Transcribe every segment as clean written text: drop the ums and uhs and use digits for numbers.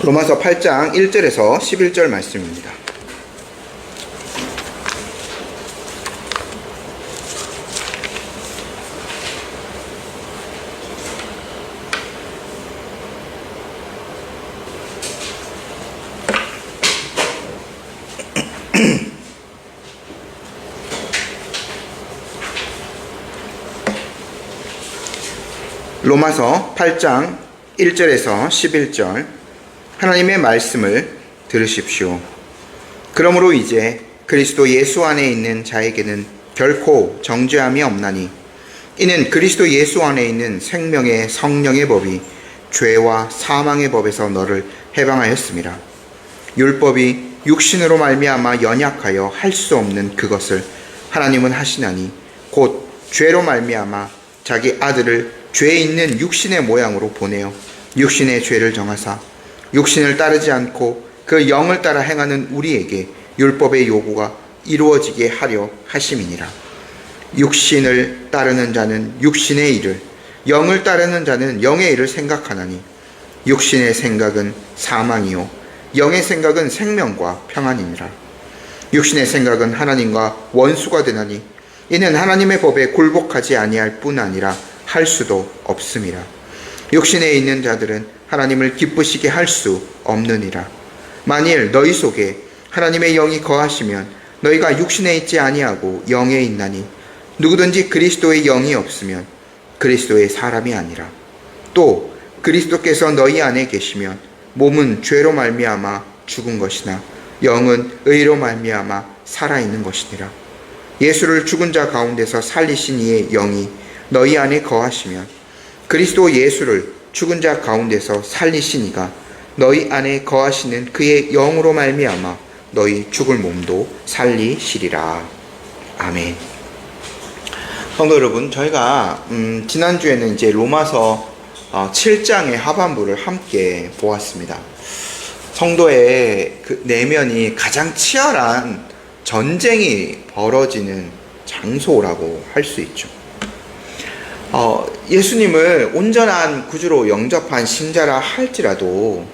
로마서 8장 1절에서 11절 말씀입니다. 로마서 8장 1절에서 11절 하나님의 말씀을 들으십시오. 그러므로 이제 그리스도 예수 안에 있는 자에게는 결코 정죄함이 없나니 이는 그리스도 예수 안에 있는 생명의 성령의 법이 죄와 사망의 법에서 너를 해방하였습니다. 율법이 육신으로 말미암아 연약하여 할 수 없는 그것을 하나님은 하시나니 곧 죄로 말미암아 자기 아들을 죄 있는 육신의 모양으로 보내어 육신의 죄를 정하사 육신을 따르지 않고 그 영을 따라 행하는 우리에게 율법의 요구가 이루어지게 하려 하심이니라. 육신을 따르는 자는 육신의 일을, 영을 따르는 자는 영의 일을 생각하나니 육신의 생각은 사망이요 영의 생각은 생명과 평안이니라. 육신의 생각은 하나님과 원수가 되나니 이는 하나님의 법에 굴복하지 아니할 뿐 아니라 할 수도 없음이라. 육신에 있는 자들은 하나님을 기쁘시게 할 수 없느니라. 만일 너희 속에 하나님의 영이 거하시면 너희가 육신에 있지 아니하고 영에 있나니 누구든지 그리스도의 영이 없으면 그리스도의 사람이 아니라. 또 그리스도께서 너희 안에 계시면 몸은 죄로 말미암아 죽은 것이나 영은 의로 말미암아 살아있는 것이니라. 예수를 죽은 자 가운데서 살리신 이의 영이 너희 안에 거하시면 그리스도 예수를 죽은 자 가운데서 살리신 이가 너희 안에 거하시는 그의 영으로 말미암아 너희 죽을 몸도 살리시리라. 아멘. 성도 여러분, 저희가 지난주에는 이제 로마서 7장의 하반부를 함께 보았습니다. 성도의 그 내면이 가장 치열한 전쟁이 벌어지는 장소라고 할 수 있죠. 예수님을 온전한 구주로 영접한 신자라 할지라도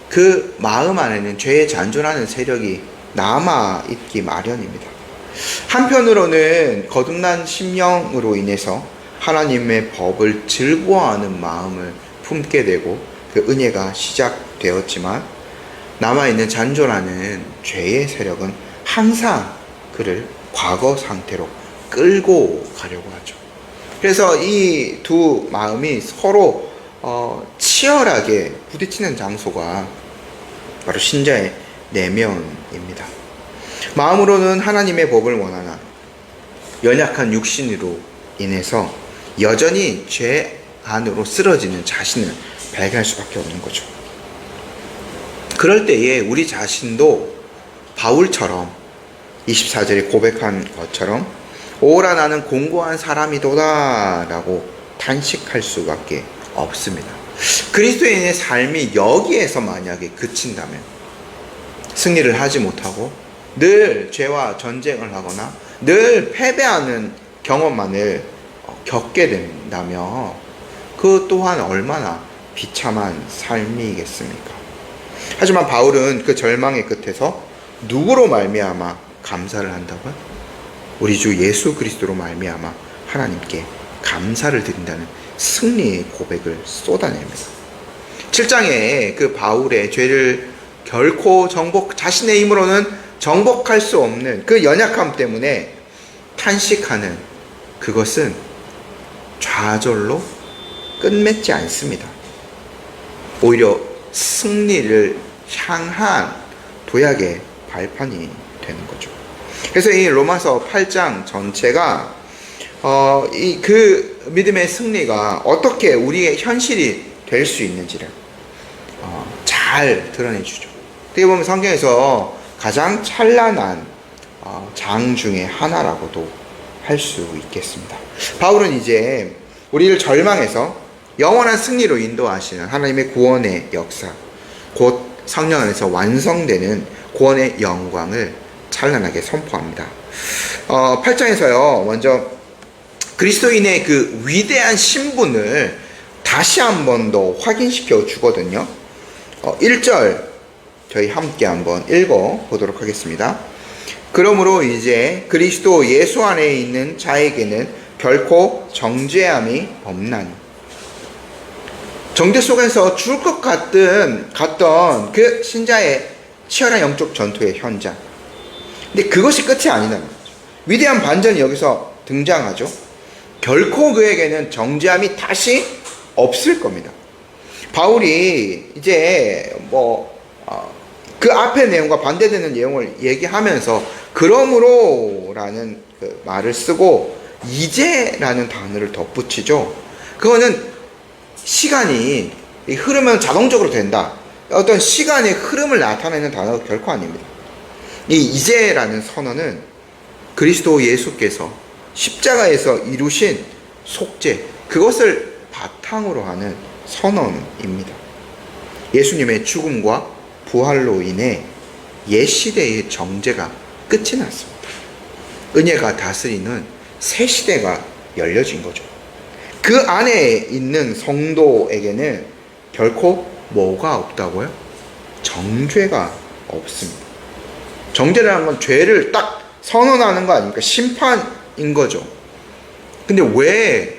그 마음 안에는 죄에 잔존하는 세력이 남아있기 마련입니다. 한편으로는 거듭난 심령으로 인해서 하나님의 법을 즐거워하는 마음을 품게 되고 그 은혜가 시작되었지만 남아있는 잔존하는 죄의 세력은 항상 그를 과거 상태로 끌고 가려고 하죠. 그래서 이 두 마음이 서로 치열하게 부딪히는 장소가 바로 신자의 내면입니다. 마음으로는 하나님의 법을 원하나 연약한 육신으로 인해서 여전히 죄 안으로 쓰러지는 자신을 발견할 수밖에 없는 거죠. 그럴 때에 우리 자신도 바울처럼 24절에 고백한 것처럼 오라 나는 공고한 사람이도다 라고 탄식할 수밖에 없습니다. 그리스도인의 삶이 여기에서 만약에 그친다면, 승리를 하지 못하고 늘 죄와 전쟁을 하거나 늘 패배하는 경험만을 겪게 된다면 그 또한 얼마나 비참한 삶이겠습니까? 하지만 바울은 그 절망의 끝에서 누구로 말미암아 감사를 한다고요? 우리 주 예수 그리스도로 말미암아 하나님께 감사를 드린다는 승리의 고백을 쏟아냅니다. 7장에 그 바울의 죄를 결코 자신의 힘으로는 정복할 수 없는 그 연약함 때문에 탄식하는 그것은 좌절로 끝맺지 않습니다. 오히려 승리를 향한 도약의 발판이 되는 거죠. 그래서 이 로마서 8장 전체가 그 믿음의 승리가 어떻게 우리의 현실이 될 수 있는지를 잘 드러내주죠. 어떻게 보면 성경에서 가장 찬란한 장 중에 하나라고도 할 수 있겠습니다. 바울은 이제 우리를 절망에서 영원한 승리로 인도하시는 하나님의 구원의 역사, 곧 성령 안에서 완성되는 구원의 영광을 찬란하게 선포합니다. 8장에서요, 먼저 그리스도인의 그 위대한 신분을 다시 한 번 더 확인시켜 주거든요. 1절 저희 함께 한번 읽어 보도록 하겠습니다. 그러므로 이제 그리스도 예수 안에 있는 자에게는 결코 정죄함이 없나니. 정죄 속에서 죽을 것 같던 그 신자의 치열한 영적 전투의 현장. 근데 그것이 끝이 아니라는 거죠. 위대한 반전이 여기서 등장하죠. 결코 그에게는 정죄함이 다시 없을 겁니다. 바울이 이제 그 앞의 내용과 반대되는 내용을 얘기하면서 그러므로라는 그 말을 쓰고 이제라는 단어를 덧붙이죠. 그거는 시간이 흐르면 자동적으로 된다. 어떤 시간의 흐름을 나타내는 단어가 결코 아닙니다. 이 이제라는 선언은 그리스도 예수께서 십자가에서 이루신 속죄, 그것을 바탕으로 하는 선언입니다. 예수님의 죽음과 부활로 인해 옛 시대의 정죄가 끝이 났습니다. 은혜가 다스리는 새 시대가 열려진 거죠. 그 안에 있는 성도에게는 결코 뭐가 없다고요? 정죄가 없습니다. 정죄라는 건 죄를 딱 선언하는 거 아닙니까? 심판인 거죠. 근데 왜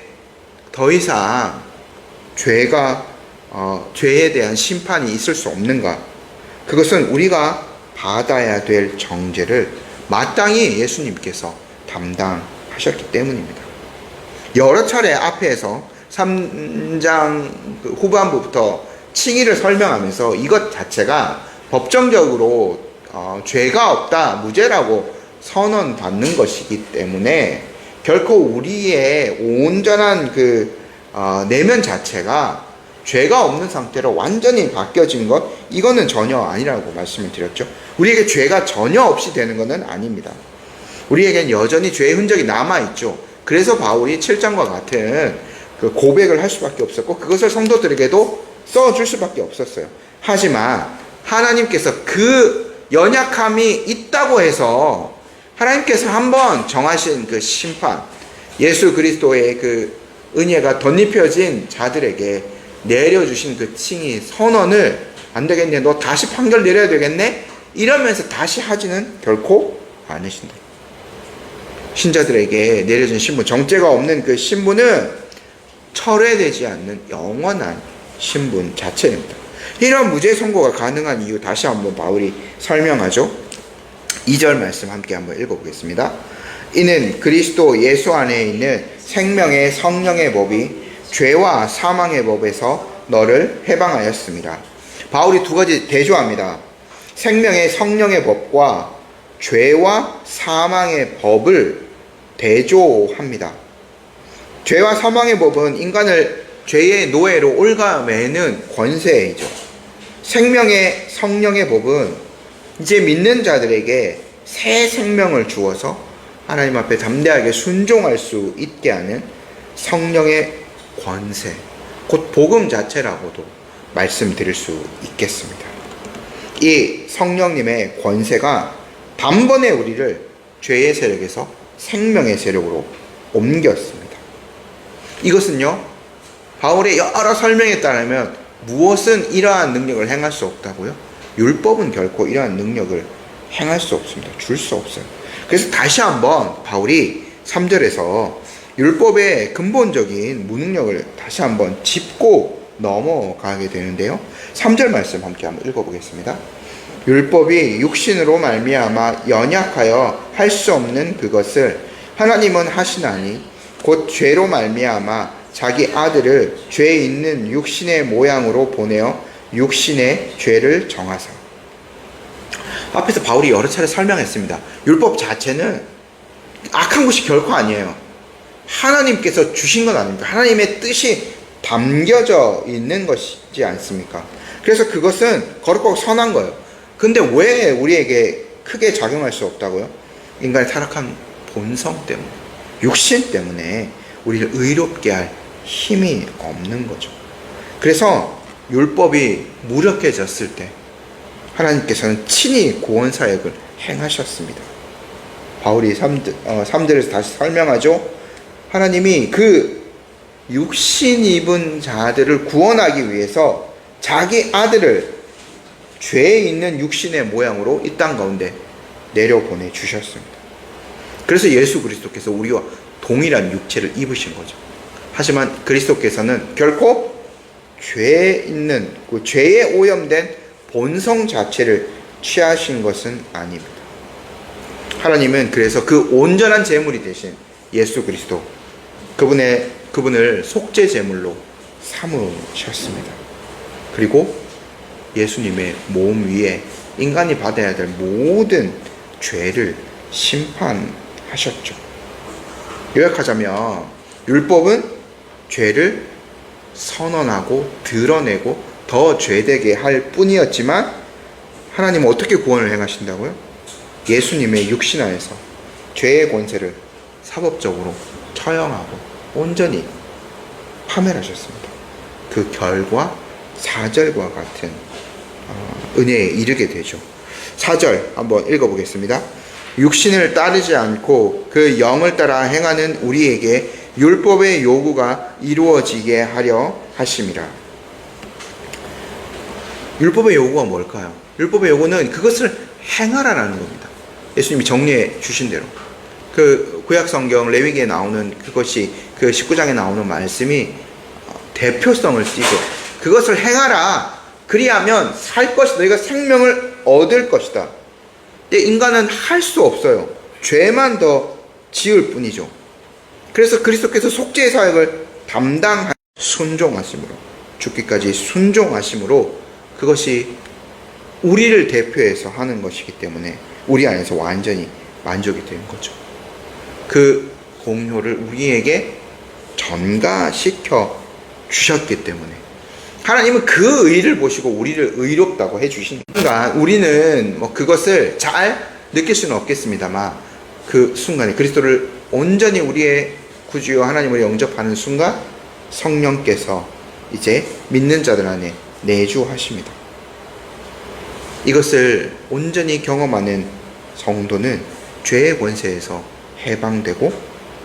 더 이상 죄에 대한 심판이 있을 수 없는가? 그것은 우리가 받아야 될 정죄를 마땅히 예수님께서 담당하셨기 때문입니다. 여러 차례 앞에서 3장 후반부부터 칭의를 설명하면서 이것 자체가 법정적으로 죄가 없다, 무죄라고 선언받는 것이기 때문에 결코 우리의 온전한 내면 자체가 죄가 없는 상태로 완전히 바뀌어진 것, 이거는 전혀 아니라고 말씀을 드렸죠. 우리에게 죄가 전혀 없이 되는 것은 아닙니다. 우리에겐 여전히 죄의 흔적이 남아있죠. 그래서 바울이 7장과 같은 그 고백을 할 수밖에 없었고, 그것을 성도들에게도 써줄 수밖에 없었어요. 하지만 하나님께서 그 연약함이 있다고 해서 하나님께서 한번 정하신 그 심판, 예수 그리스도의 그 은혜가 덧입혀진 자들에게 내려주신 그 칭의 선언을 안 되겠네, 너 다시 판결 내려야 되겠네, 이러면서 다시 하지는 결코 않으신다. 신자들에게 내려준 신분, 정죄가 없는 그 신분은 철회되지 않는 영원한 신분 자체입니다. 이런 무죄 선고가 가능한 이유 다시 한번 바울이 설명하죠. 2절 말씀 함께 한번 읽어보겠습니다. 이는 그리스도 예수 안에 있는 생명의 성령의 법이 죄와 사망의 법에서 너를 해방하였습니다. 바울이 두 가지 대조합니다. 생명의 성령의 법과 죄와 사망의 법을 대조합니다. 죄와 사망의 법은 인간을 죄의 노예로 올가매는 권세이죠. 생명의 성령의 법은 이제 믿는 자들에게 새 생명을 주어서 하나님 앞에 담대하게 순종할 수 있게 하는 성령의 권세, 곧 복음 자체라고도 말씀드릴 수 있겠습니다. 이 성령님의 권세가 단번에 우리를 죄의 세력에서 생명의 세력으로 옮겼습니다. 이것은요, 바울의 여러 설명에 따르면 무엇은 이러한 능력을 행할 수 없다고요? 율법은 결코 이러한 능력을 행할 수 없습니다. 줄 수 없어요. 그래서 다시 한번 바울이 3절에서 율법의 근본적인 무능력을 다시 한번 짚고 넘어가게 되는데요. 3절 말씀 함께 한번 읽어보겠습니다. 율법이 육신으로 말미암아 연약하여 할 수 없는 그것을 하나님은 하시나니 곧 죄로 말미암아 자기 아들을 죄 있는 육신의 모양으로 보내어 육신의 죄를 정하사. 앞에서 바울이 여러 차례 설명했습니다. 율법 자체는 악한 것이 결코 아니에요. 하나님께서 주신 건 아닙니다. 하나님의 뜻이 담겨져 있는 것이지 않습니까? 그래서 그것은 거룩하고 선한 거예요. 근데 왜 우리에게 크게 작용할 수 없다고요? 인간의 타락한 본성 때문에, 육신 때문에 우리를 의롭게 할 힘이 없는 거죠. 그래서 율법이 무력해졌을 때 하나님께서는 친히 구원 사역을 행하셨습니다. 바울이 3절에서 다시 설명하죠. 하나님이 그 육신 입은 자들을 구원하기 위해서 자기 아들을 죄에 있는 육신의 모양으로 이 땅 가운데 내려보내 주셨습니다. 그래서 예수 그리스도께서 우리와 동일한 육체를 입으신 거죠. 하지만 그리스도께서는 결코 죄에 있는 그 죄에 오염된 본성 자체를 취하신 것은 아닙니다. 하나님은 그래서 그 온전한 제물이 되신 예수 그리스도 그분을 속죄 제물로 삼으셨습니다. 그리고 예수님의 몸 위에 인간이 받아야 될 모든 죄를 심판하셨죠. 요약하자면 율법은 죄를 선언하고 드러내고 더 죄되게 할 뿐이었지만 하나님은 어떻게 구원을 행하신다고요? 예수님의 육신 안에서 죄의 권세를 사법적으로 처형하고 온전히 파멸하셨습니다. 그 결과 4절과 같은 은혜에 이르게 되죠. 4절 한번 읽어보겠습니다. 육신을 따르지 않고 그 영을 따라 행하는 우리에게 율법의 요구가 이루어지게 하려 하심이라. 율법의 요구가 뭘까요? 율법의 요구는 그것을 행하라는 겁니다. 예수님이 정리해 주신 대로. 그 구약성경 레위기에 나오는 그것이 그 19장에 나오는 말씀이 대표성을 띠고 그것을 행하라. 그리하면 살 것이다. 너희가 생명을 얻을 것이다. 근데 인간은 할 수 없어요. 죄만 더 지을 뿐이죠. 그래서 그리스도께서 속죄의 사역을 담당한 순종하심으로 죽기까지 순종하심으로 그것이 우리를 대표해서 하는 것이기 때문에 우리 안에서 완전히 만족이 되는 거죠. 그 공효를 우리에게 전가시켜 주셨기 때문에 하나님은 그 의를 보시고 우리를 의롭다고 해주신 순간 우리는 그것을 잘 느낄 수는 없겠습니다만 그 순간에 그리스도를 온전히 우리의 구주요 하나님을 영접하는 순간 성령께서 이제 믿는 자들 안에 내주하십니다. 이것을 온전히 경험하는 성도는 죄의 권세에서 해방되고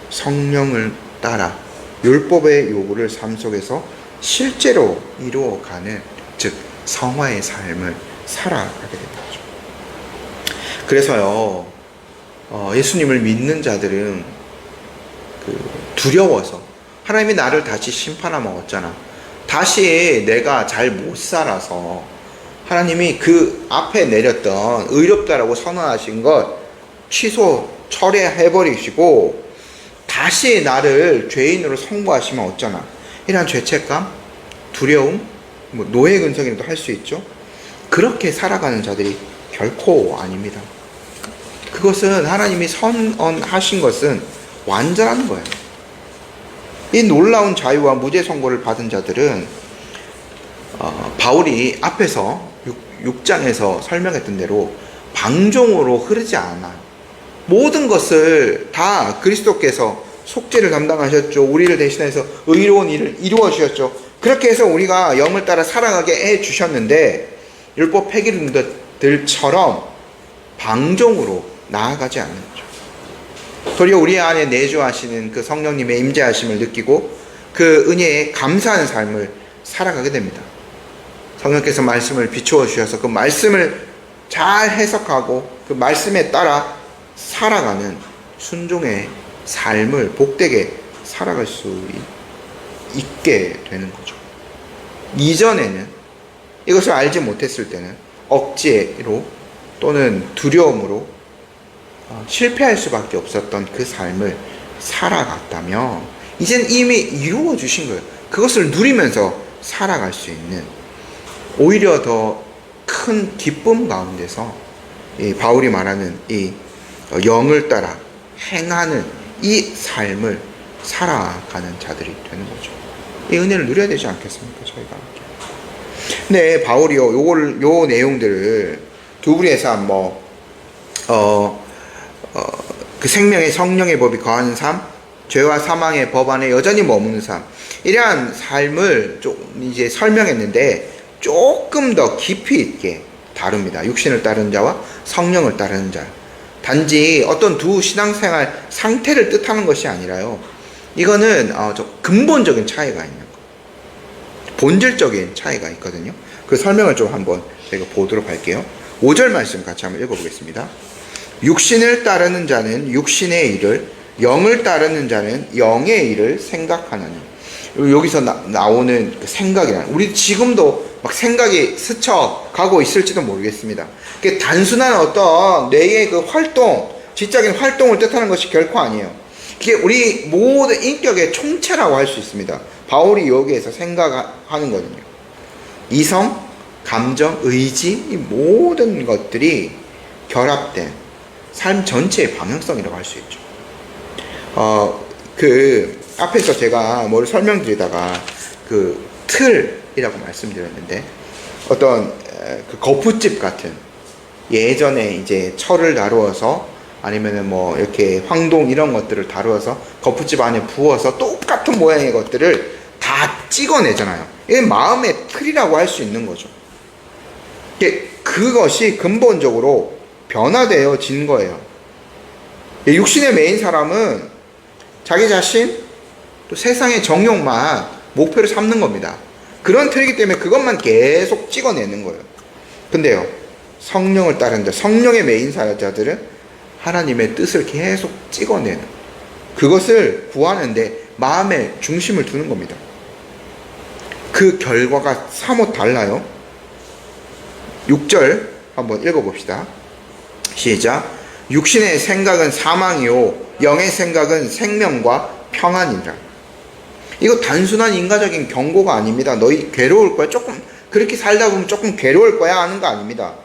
성령을 따라 율법의 요구를 삶 속에서 실제로 이루어가는 즉 성화의 삶을 살아가게 되는 거죠. 그래서요 예수님을 믿는 자들은 두려워서 하나님이 나를 다시 심판하면 어쩌나 다시 내가 잘 못 살아서 하나님이 그 앞에 내렸던 의롭다라고 선언하신 것 철회해버리시고 다시 나를 죄인으로 선고하시면 어쩌나 이러한 죄책감, 두려움, 노예 근성이라도 할 수 있죠. 그렇게 살아가는 자들이 결코 아닙니다. 그것은 하나님이 선언하신 것은 완전한 거예요. 이 놀라운 자유와 무죄 선고를 받은 자들은 바울이 앞에서 6장에서 설명했던 대로 방종으로 흐르지 않아. 모든 것을 다 그리스도께서 속죄를 담당하셨죠. 우리를 대신해서 의로운 일을 이루어 주셨죠. 그렇게 해서 우리가 영을 따라 살아가게 해 주셨는데 율법 폐기들처럼 방종으로 나아가지 않는 거죠. 도리어 우리 안에 내주하시는 그 성령님의 임재하심을 느끼고 그 은혜에 감사하는 삶을 살아가게 됩니다. 성령께서 말씀을 비추어 주셔서 그 말씀을 잘 해석하고 그 말씀에 따라 살아가는 순종의 삶을 복되게 살아갈 수 있게 되는 거죠. 이전에는 이것을 알지 못했을 때는 억지로 또는 두려움으로 실패할 수밖에 없었던 그 삶을 살아갔다면 이젠 이미 이루어 주신 거예요. 그것을 누리면서 살아갈 수 있는 오히려 더 큰 기쁨 가운데서 이 바울이 말하는 이 영을 따라 행하는 이 삶을 살아가는 자들이 되는 거죠. 이 은혜를 누려야 되지 않겠습니까? 저희가 함께. 근데 바울이요, 요 내용들을 두부리에서 그 생명의 성령의 법이 거하는 삶, 죄와 사망의 법 안에 여전히 머무는 삶, 이러한 삶을 좀 이제 설명했는데 조금 더 깊이 있게 다룹니다. 육신을 따르는 자와 성령을 따르는 자. 단지 어떤 두 신앙생활 상태를 뜻하는 것이 아니라요. 이거는 좀 근본적인 차이가 있는 거. 본질적인 차이가 있거든요. 그 설명을 좀 한번 제가 보도록 할게요. 5절 말씀 같이 한번 읽어보겠습니다. 육신을 따르는 자는 육신의 일을, 영을 따르는 자는 영의 일을 생각하나니. 여기서 나오는 그 생각이란, 우리 지금도 막 생각이 스쳐가고 있을지도 모르겠습니다. 그게 단순한 어떤 뇌의 그 활동, 지적인 활동을 뜻하는 것이 결코 아니에요. 그게 우리 모든 인격의 총체라고 할 수 있습니다. 바울이 여기에서 생각하는 거거든요. 이성, 감정, 의지, 이 모든 것들이 결합된 삶 전체의 방향성이라고 할 수 있죠. 그 앞에서 제가 뭘 설명드리다가 그 틀이라고 말씀드렸는데, 어떤 그 거푸집 같은, 예전에 이제 철을 다루어서 아니면은 뭐 이렇게 황동 이런 것들을 다루어서 거푸집 안에 부어서 똑같은 모양의 것들을 다 찍어내잖아요. 이게 마음의 틀이라고 할 수 있는 거죠. 그것이 근본적으로 변화되어진 거예요. 육신의 매인 사람은 자기 자신, 또 세상의 정욕만 목표로 삼는 겁니다. 그런 틀이기 때문에 그것만 계속 찍어내는 거예요. 근데요, 성령을 따르는 자, 성령의 매인 사자들은 하나님의 뜻을 계속 찍어내는, 그것을 구하는데 마음의 중심을 두는 겁니다. 그 결과가 사뭇 달라요. 6절 한번 읽어봅시다. 시작. 육신의 생각은 사망이요 영의 생각은 생명과 평안이라. 이거 단순한 인간적인 경고가 아닙니다. 너희 괴로울 거야, 조금 그렇게 살다 보면 조금 괴로울 거야 하는 거 아닙니다.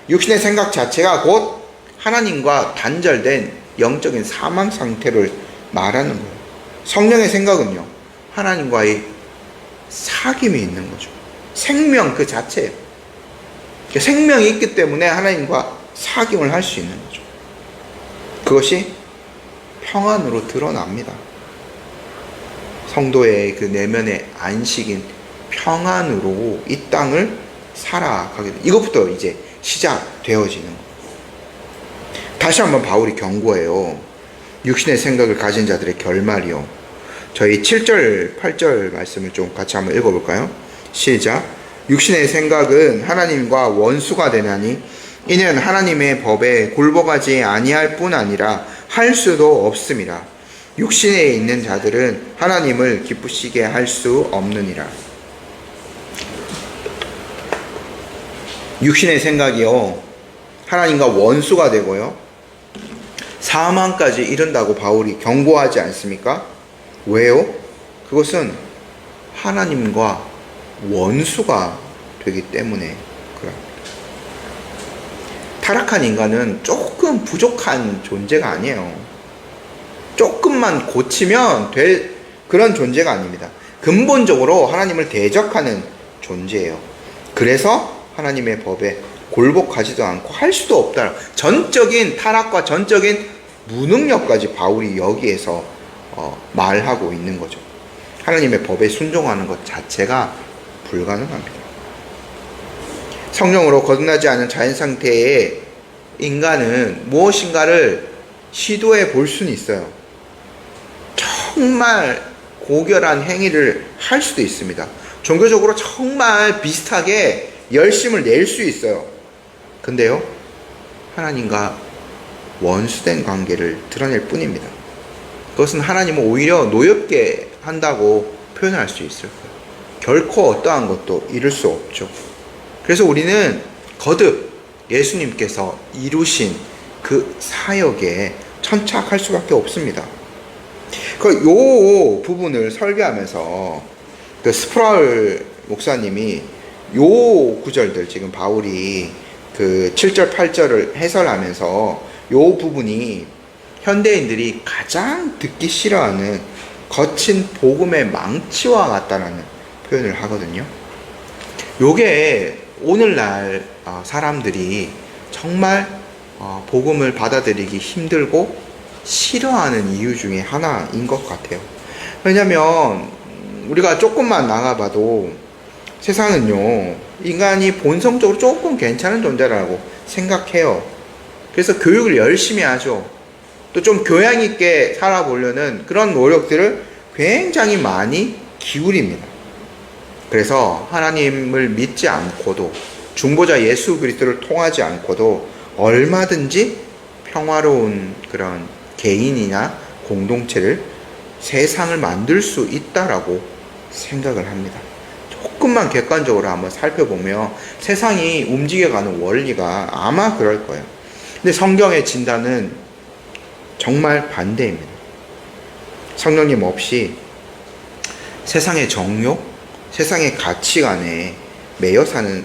육신의 생각 자체가 곧 하나님과 단절된 영적인 사망 상태를 말하는 거예요. 성령의 생각은요, 하나님과의 사귐이 있는 거죠. 생명 그 자체예요. 생명이 있기 때문에 하나님과 사귐을 할 수 있는 거죠. 그것이 평안으로 드러납니다. 성도의 그 내면의 안식인 평안으로 이 땅을 살아가게 돼. 이것부터 이제 시작되어지는 거예요. 다시 한번 바울이 경고해요. 육신의 생각을 가진 자들의 결말이요. 저희 7절, 8절 말씀을 좀 같이 한번 읽어볼까요? 시작. 육신의 생각은 하나님과 원수가 되나니 이는 하나님의 법에 굴복하지 아니할 뿐 아니라 할 수도 없음이라. 육신에 있는 자들은 하나님을 기쁘시게 할 수 없느니라. 육신의 생각이요, 하나님과 원수가 되고요, 사망까지 이른다고 바울이 경고하지 않습니까? 왜요? 그것은 하나님과 원수가 되기 때문에 그럽니다. 타락한 인간은 조금 부족한 존재가 아니에요. 조금만 고치면 될 그런 존재가 아닙니다. 근본적으로 하나님을 대적하는 존재예요. 그래서 하나님의 법에 굴복하지도 않고 할 수도 없다. 전적인 타락과 전적인 무능력까지 바울이 여기에서 말하고 있는 거죠. 하나님의 법에 순종하는 것 자체가 불가능합니다. 성령으로 거듭나지 않은 자연 상태의 인간은 무엇인가를 시도해 볼 수는 있어요. 정말 고결한 행위를 할 수도 있습니다. 종교적으로 정말 비슷하게 열심을 낼 수 있어요. 근데요, 하나님과 원수된 관계를 드러낼 뿐입니다. 그것은 하나님은 오히려 노엽게 한다고 표현할 수 있을 거예요. 결코 어떠한 것도 이룰 수 없죠. 그래서 우리는 거듭 예수님께서 이루신 그 사역에 천착할 수밖에 없습니다. 요 부분을 설교하면서 그 스프라울 목사님이 요 구절들, 지금 바울이 그 7절 8절을 해설하면서 요 부분이 현대인들이 가장 듣기 싫어하는 거친 복음의 망치와 같다라는 표현을 하거든요. 요게 오늘날 사람들이 정말 복음을 받아들이기 힘들고 싫어하는 이유 중에 하나인 것 같아요. 왜냐면 우리가 조금만 나가봐도 세상은요, 인간이 본성적으로 조금 괜찮은 존재라고 생각해요. 그래서 교육을 열심히 하죠. 또 좀 교양 있게 살아보려는 그런 노력들을 굉장히 많이 기울입니다. 그래서 하나님을 믿지 않고도, 중보자 예수 그리스도를 통하지 않고도 얼마든지 평화로운 그런 개인이나 공동체를, 세상을 만들 수 있다라고 생각을 합니다. 조금만 객관적으로 한번 살펴보면 세상이 움직여가는 원리가 아마 그럴 거예요. 근데 성경의 진단은 정말 반대입니다. 성령님 없이 세상의 정욕, 세상의 가치관에 매여 사는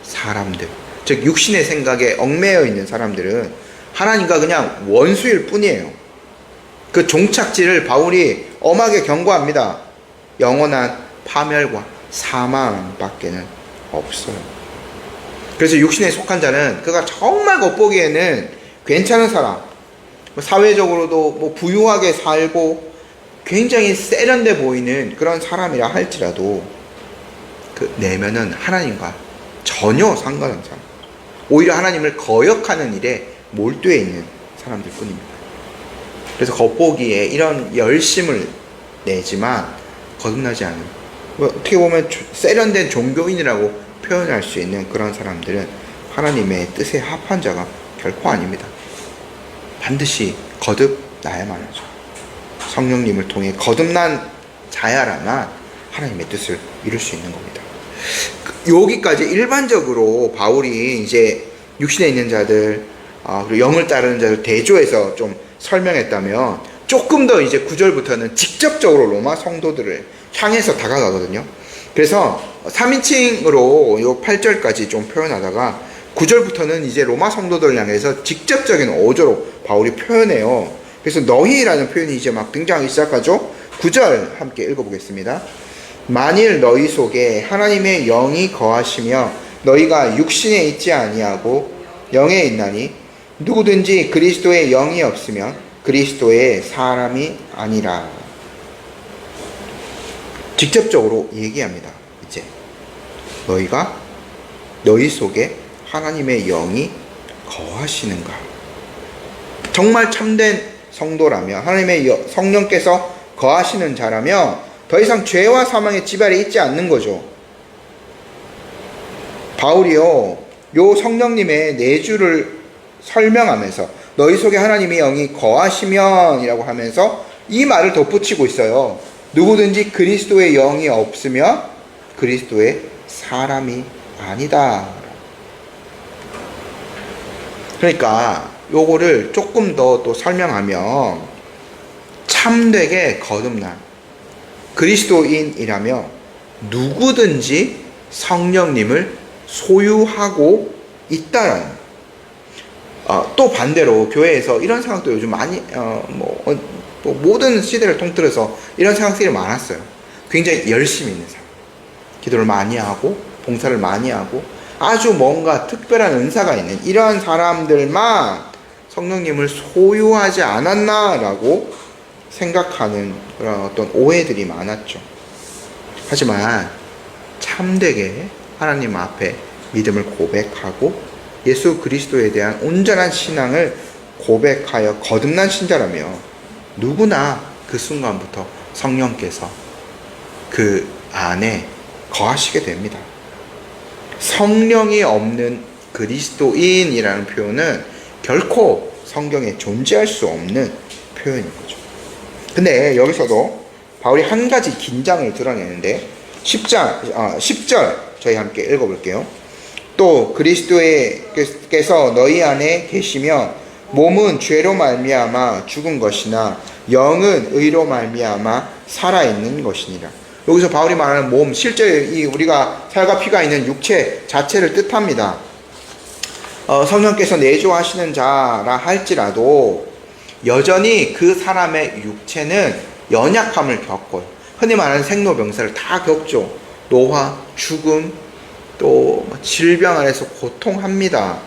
사람들, 즉 육신의 생각에 얽매여 있는 사람들은 하나님과 그냥 원수일 뿐이에요. 그 종착지를 바울이 엄하게 경고합니다. 영원한 파멸과 사망밖에는 없어요. 그래서 육신에 속한 자는 그가 정말 겉보기에는 괜찮은 사람, 사회적으로도 부유하게 살고 굉장히 세련돼 보이는 그런 사람이라 할지라도 그 내면은 하나님과 전혀 상관없는 사람, 오히려 하나님을 거역하는 일에 몰두해 있는 사람들 뿐입니다. 그래서 겉보기에 이런 열심을 내지만 거듭나지 않은, 어떻게 보면 세련된 종교인이라고 표현할 수 있는 그런 사람들은 하나님의 뜻에 합한 자가 결코 아닙니다. 반드시 거듭나야만 하죠. 성령님을 통해 거듭난 자야라만 하나님의 뜻을 이룰 수 있는 겁니다. 여기까지 일반적으로 바울이 이제 육신에 있는 자들, 그리고 영을 따르는 자들 대조해서 좀 설명했다면, 조금 더 이제 9절부터는 직접적으로 로마 성도들을 향해서 다가가거든요. 그래서 3인칭으로 요 8절까지 좀 표현하다가 9절부터는 이제 로마 성도들을 향해서 직접적인 어조로 바울이 표현해요. 그래서 너희라는 표현이 이제 막 등장하기 시작하죠. 9절 함께 읽어보겠습니다. 만일 너희 속에 하나님의 영이 거하시며 너희가 육신에 있지 아니하고 영에 있나니 누구든지 그리스도의 영이 없으면 그리스도의 사람이 아니라. 직접적으로 얘기합니다. 이제 너희가, 너희 속에 하나님의 영이 거하시는가. 정말 참된 성도라면, 하나님의 성령께서 거하시는 자라면 더 이상 죄와 사망의 지발이 있지 않는 거죠. 바울이요, 요 성령님의 내주를 설명하면서 너희 속에 하나님의 영이 거하시면 이라고 하면서 이 말을 덧붙이고 있어요. 누구든지 그리스도의 영이 없으면 그리스도의 사람이 아니다. 그러니까 요거를 조금 더 또 설명하면, 참되게 거듭난 그리스도인이라면 누구든지 성령님을 소유하고 있다라는, 또 반대로 교회에서 이런 생각도 요즘 많이 모든 시대를 통틀어서 이런 생각들이 많았어요. 굉장히 열심히 있는 사람, 기도를 많이 하고 봉사를 많이 하고 아주 뭔가 특별한 은사가 있는 이러한 사람들만 성령님을 소유하지 않았나라고 생각하는 그런 어떤 오해들이 많았죠. 하지만 참되게 하나님 앞에 믿음을 고백하고 예수 그리스도에 대한 온전한 신앙을 고백하여 거듭난 신자라면 누구나 그 순간부터 성령께서 그 안에 거하시게 됩니다. 성령이 없는 그리스도인이라는 표현은 결코 성경에 존재할 수 없는 표현인 거죠. 근데 여기서도 바울이 한 가지 긴장을 드러내는데 10절 저희 함께 읽어볼게요. 또 그리스도께서 너희 안에 계시며 몸은 죄로 말미암아 죽은 것이나 영은 의로 말미암아 살아있는 것이니라. 여기서 바울이 말하는 몸, 실제 이 우리가 살과 피가 있는 육체 자체를 뜻합니다. 성령께서 내주하시는 자라 할지라도 여전히 그 사람의 육체는 연약함을 겪어요. 흔히 말하는 생로병사를 다 겪죠. 노화, 죽음, 또 질병 안에서 고통합니다.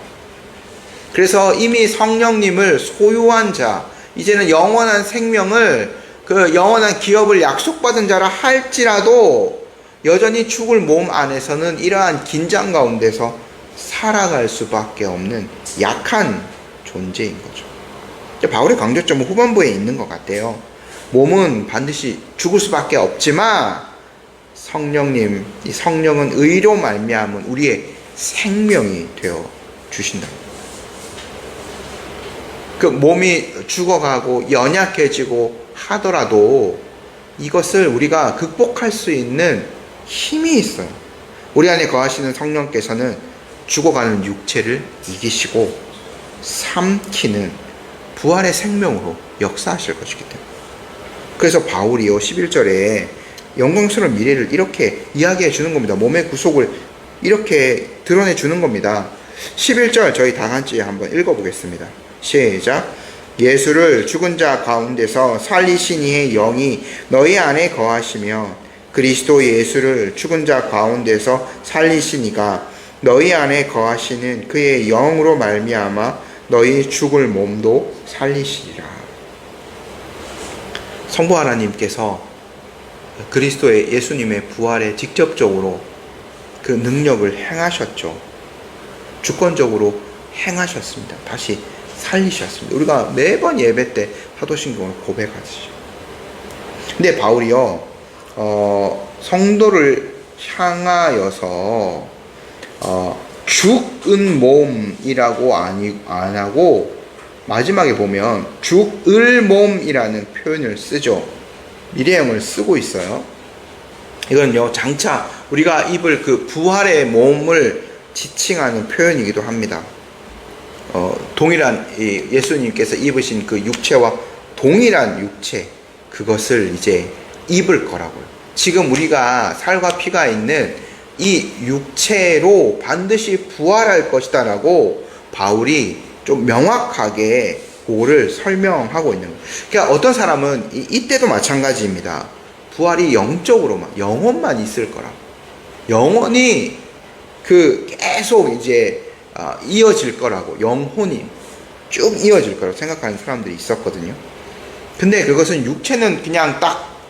그래서 이미 성령님을 소유한 자, 이제는 영원한 생명을, 그 영원한 기업을 약속받은 자라 할지라도 여전히 죽을 몸 안에서는 이러한 긴장 가운데서 살아갈 수밖에 없는 약한 존재인 거죠. 바울의 강조점은 후반부에 있는 것 같아요. 몸은 반드시 죽을 수밖에 없지만 성령님, 이 성령은 의로 말미암은 우리의 생명이 되어 주신다. 그 몸이 죽어가고 연약해지고 하더라도 이것을 우리가 극복할 수 있는 힘이 있어요. 우리 안에 거하시는 성령께서는 죽어가는 육체를 이기시고 삼키는 부활의 생명으로 역사하실 것이기 때문에. 그래서 바울이요 11절에 영광스러운 미래를 이렇게 이야기해 주는 겁니다. 몸의 구속을 이렇게 드러내 주는 겁니다. 11절 저희 다 같이 한번 읽어보겠습니다. 시작. 예수를 죽은 자 가운데서 살리신 이의 영이 너희 안에 거하시며 그리스도 예수를 죽은 자 가운데서 살리신 이가 너희 안에 거하시는 그의 영으로 말미암아 너희 죽을 몸도 살리시리라. 성부 하나님께서 그리스도의 예수님의 부활에 직접적으로 그 능력을 행하셨죠. 주권적으로 행하셨습니다. 다시 살리셨습니다. 우리가 매번 예배 때 사도신경을 고백하시죠. 근데 바울이요, 성도를 향하여서 죽은 몸이라고 안 하고 마지막에 보면 죽을 몸이라는 표현을 쓰죠. 미래형을 쓰고 있어요. 이건요, 장차 우리가 입을 그 부활의 몸을 지칭하는 표현이기도 합니다. 동일한 예수님께서 입으신 그 육체와 동일한 육체, 그것을 이제 입을 거라고요. 지금 우리가 살과 피가 있는 이 육체로 반드시 부활할 것이다 라고 바울이 좀 명확하게 그거를 설명하고 있는 거예요. 그러니까 어떤 사람은 이때도 마찬가지입니다. 부활이 영적으로만, 영혼만 있을 거라고. 영혼이 계속 이제 이어질 거라고, 영혼이 쭉 이어질 거라고 생각하는 사람들이 있었거든요. 근데 그것은 육체는 그냥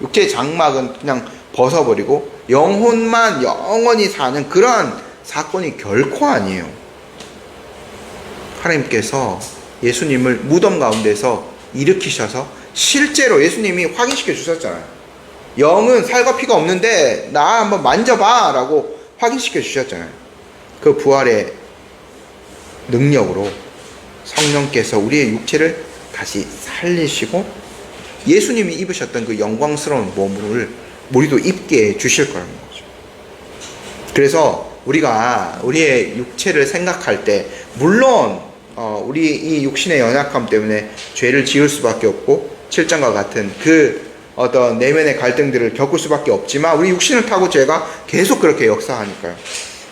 육체의 장막은 그냥 벗어버리고 영혼만 영원히 사는 그런 사건이 결코 아니에요. 하나님께서 예수님을 무덤 가운데서 일으키셔서 실제로 예수님이 확인시켜 주셨잖아요. 영은 살과 피가 없는데 나 한번 만져봐 라고 확인시켜 주셨잖아요. 그 부활의 능력으로 성령께서 우리의 육체를 다시 살리시고 예수님이 입으셨던 그 영광스러운 몸을 우리도 입게 해 주실 거라는 거죠. 그래서 우리가 우리의 육체를 생각할 때 물론 우리 이 육신의 연약함 때문에 죄를 지을 수밖에 없고 7장과 같은 그 어떤 내면의 갈등들을 겪을 수밖에 없지만 우리 육신을 타고 죄가 계속 그렇게 역사하니까요.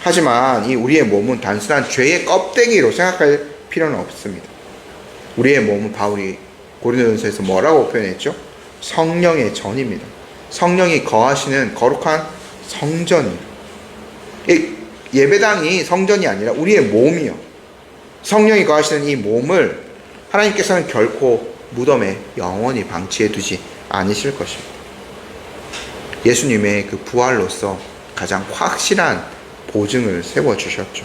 하지만 이 우리의 몸은 단순한 죄의 껍데기로 생각할 필요는 없습니다. 우리의 몸은 바울이 고린도전서에서 뭐라고 표현했죠? 성령의 전입니다. 성령이 거하시는 거룩한 성전이에요. 예배당이 성전이 아니라 우리의 몸이요. 성령이 거하시는 이 몸을 하나님께서는 결코 무덤에 영원히 방치해 두지 않으실 것입니다. 예수님의 그 부활로서 가장 확실한 보증을 세워주셨죠.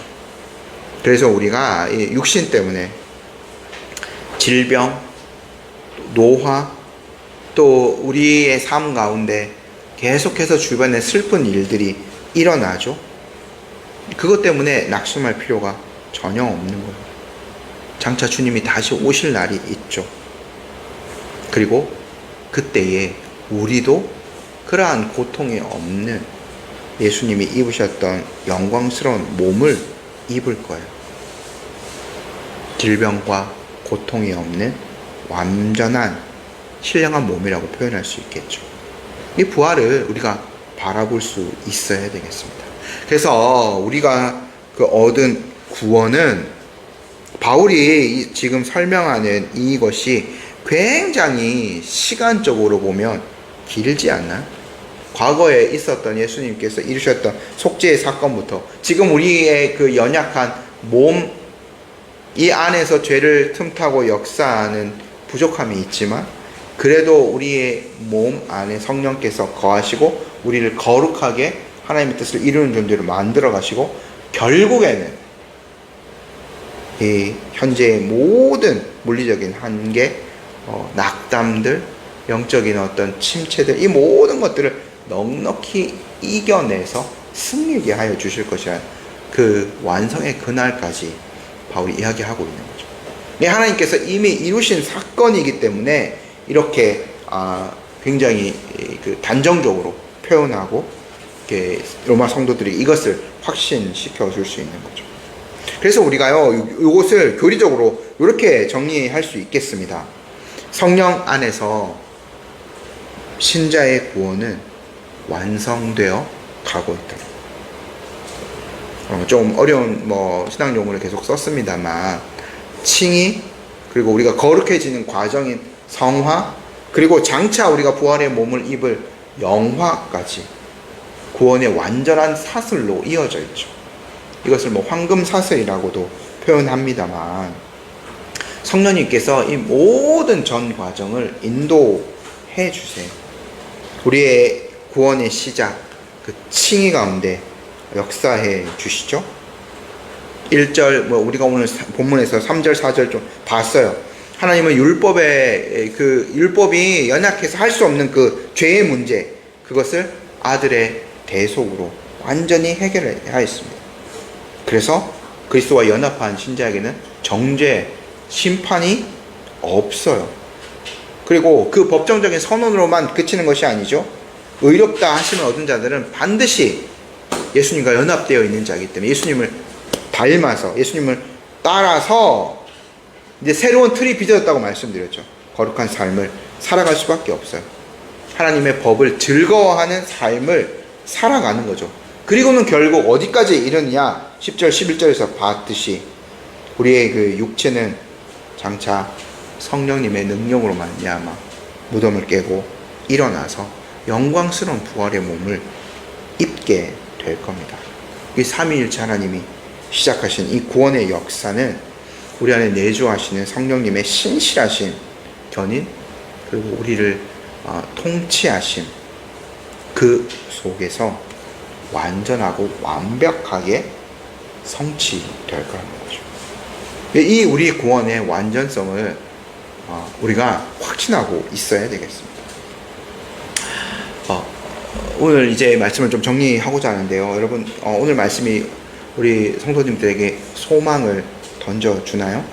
그래서 우리가 이 육신 때문에 질병, 노화, 또 우리의 삶 가운데 계속해서 주변에 슬픈 일들이 일어나죠. 그것 때문에 낙심할 필요가 전혀 없는 거예요. 장차 주님이 다시 오실 날이 있죠. 그리고 그때에 우리도 그러한 고통이 없는 예수님이 입으셨던 영광스러운 몸을 입을 거예요. 질병과 고통이 없는 완전한 신령한 몸이라고 표현할 수 있겠죠. 이 부활을 우리가 바라볼 수 있어야 되겠습니다. 그래서 우리가 얻은 구원은 바울이 지금 설명하는 이것이 굉장히 시간적으로 보면 길지 않나? 과거에 있었던 예수님께서 이루셨던 속죄의 사건부터 지금 우리의 그 연약한 몸, 이 안에서 죄를 틈타고 역사하는 부족함이 있지만 그래도 우리의 몸 안에 성령께서 거하시고 우리를 거룩하게 하나님의 뜻을 이루는 존재로 만들어 가시고 결국에는 이 현재의 모든 물리적인 한계, 낙담들, 영적인 어떤 침체들, 이 모든 것들을 넉넉히 이겨내서 승리하게 하여 주실 것이라 그 완성의 그날까지 바울이 이야기하고 있는 거죠. 하나님께서 이미 이루신 사건이기 때문에 이렇게 굉장히 단정적으로 표현하고 로마 성도들이 이것을 확신시켜 줄 수 있는 거죠. 그래서 우리가요, 이것을 교리적으로 이렇게 정리할 수 있겠습니다. 성령 안에서 신자의 구원은 완성되어 가고 있다. 좀 어려운 신학 용어를 계속 썼습니다만, 칭의, 그리고 우리가 거룩해지는 과정인 성화, 그리고 장차 우리가 부활의 몸을 입을 영화까지 구원의 완전한 사슬로 이어져 있죠. 이것을 황금 사슬이라고도 표현합니다만, 성령님께서 이 모든 전 과정을 인도해 주세요. 우리의 구원의 시작, 그 칭의 가운데 역사해 주시죠. 1절, 우리가 오늘 본문에서 3절, 4절 좀 봤어요. 하나님은 율법이 연약해서 할 수 없는 그 죄의 문제, 그것을 아들의 대속으로 완전히 해결하였습니다. 그래서 그리스도와 연합한 신자에게는 정죄, 심판이 없어요. 그리고 그 법정적인 선언으로만 그치는 것이 아니죠. 의롭다 하심을 얻은 자들은 반드시 예수님과 연합되어 있는 자이기 때문에 예수님을 닮아서, 예수님을 따라서 이제 새로운 틀이 빚어졌다고 말씀드렸죠. 거룩한 삶을 살아갈 수밖에 없어요. 하나님의 법을 즐거워하는 삶을 살아가는 거죠. 그리고는 결국 어디까지 이르느냐, 10절 11절에서 봤듯이 우리의 그 육체는 장차 성령님의 능력으로 말미암아 무덤을 깨고 일어나서 영광스러운 부활의 몸을 입게 될 겁니다. 이 삼위일체 하나님이 시작하신 이 구원의 역사는 우리 안에 내주하시는 성령님의 신실하신 견인, 그리고 우리를 통치하심, 그 속에서 완전하고 완벽하게 성취될 거라는 거죠. 이 우리 구원의 완전성을 우리가 확신하고 있어야 되겠습니다. 오늘 이제 말씀을 좀 정리하고자 하는데요. 여러분, 오늘 말씀이 우리 성도님들에게 소망을 던져주나요?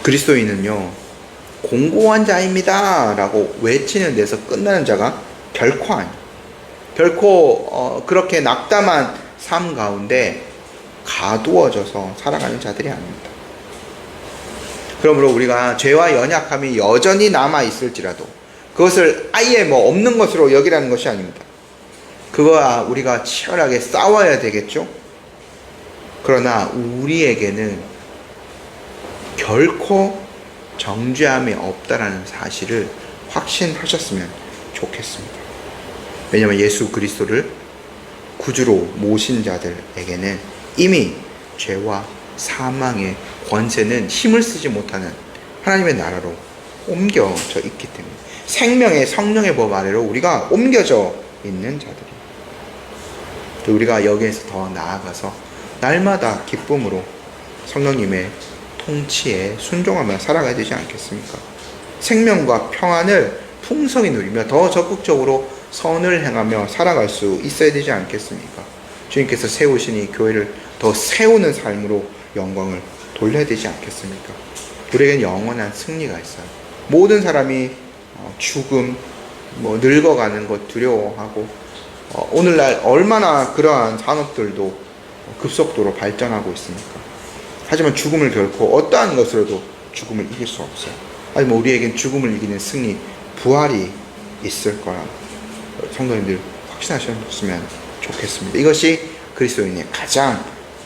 그리스도인은요, 공고한 자입니다 라고 외치는 데서 끝나는 자가 결코 아니에요. 결코 그렇게 낙담한 삶 가운데 가두어져서 살아가는 자들이 아닙니다. 그러므로 우리가 죄와 연약함이 여전히 남아있을지라도 그것을 아예 없는 것으로 여기라는 것이 아닙니다. 그거와 우리가 치열하게 싸워야 되겠죠? 그러나 우리에게는 결코 정죄함이 없다라는 사실을 확신하셨으면 좋겠습니다. 왜냐하면 예수 그리스도를 구주로 모신 자들에게는 이미 죄와 사망의 권세는 힘을 쓰지 못하는 하나님의 나라로 옮겨져 있기 때문에, 생명의 성령의 법 아래로 우리가 옮겨져 있는 자들입니다. 우리가 여기에서 더 나아가서 날마다 기쁨으로 성령님의 통치에 순종하며 살아가야 되지 않겠습니까? 생명과 평안을 풍성히 누리며 더 적극적으로 선을 행하며 살아갈 수 있어야 되지 않겠습니까? 주님께서 세우신 이 교회를 더 세우는 삶으로 영광을 돌려야 되지 않겠습니까? 우리에겐 영원한 승리가 있어요. 모든 사람이 죽음, 늙어가는 것 두려워하고, 오늘날 얼마나 그러한 산업들도 급속도로 발전하고 있습니까? 하지만 죽음을 결코 어떠한 것으로도 죽음을 이길 수 없어요. 하지만 우리에겐 죽음을 이기는 승리, 부활이 있을 거라 성도님들 확신하셨으면 좋겠습니다. 이것이 그리스도인의 가장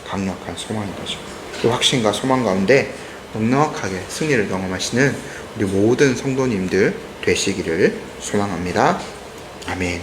강력한 소망인 거죠. 그 확신과 소망 가운데 넉넉하게 승리를 경험하시는 우리 모든 성도님들 되시기를 소망합니다. 아멘.